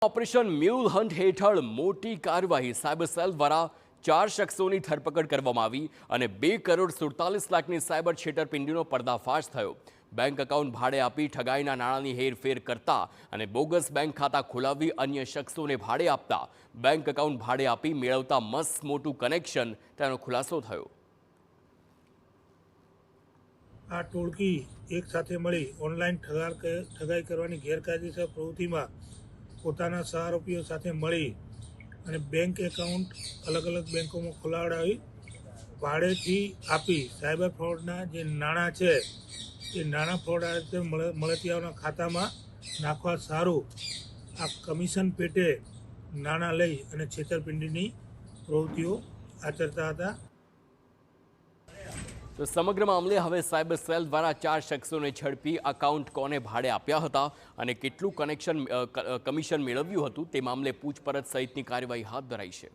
Operation mule hunt હેઠળ મોટી કાર્યવાહી સાયબર સેલ દ્વારા 4 શખ્સોની ધરપકડ કરવામાં આવી અને 2,47,00,000ની સાયબર છેતરપિંડીનો પર્દાફાશ થયો। બેંક એકાઉન્ટ ભાડે આપી ઠગાઈના નાણાંની હેરફેર કરતા અને બોગસ બેંક ખાતા ખોલાવી અન્ય શખ્સોને ભાડે આપતા બેંક એકાઉન્ટ ભાડે આપી મેળવતા મસ્ત મોટું કનેક્શન તેનો ખુલાસો થયો। આ ટોળકી એક સાથે મળી ઓનલાઈન ઠગાઈ કરવાની ગેરકાયદેસર પ્રવૃત્તિમાં પોતાના સહારોપીઓ સાથે મળી અને બેંક એકાઉન્ટ અલગ અલગ બેંકોમાં ખોલાવડાવી ભાડેથી આપી સાયબર ફ્રોડના જે નાણાં છે એ નાણાં ફ્રોડ આ રીતે મળતિયાઓના ખાતામાં નાખવા સારું આ કમિશન પેટે નાણાં લઈ અને છેતરપિંડીની પ્રવૃત્તિઓ આચરતા હતા। તો સમગ્ર મામલે હવે સાયબર સેલ દ્વારા 4 શખ્સોને ઝડપી એકાઉન્ટ કોને ભાડે આપ્યા હતા અને કેટલું કમિશન મેળવ્યું હતું તે મામલે પૂછપરછ સહિતની કાર્યવાહી હાથ ધરાઈ છે।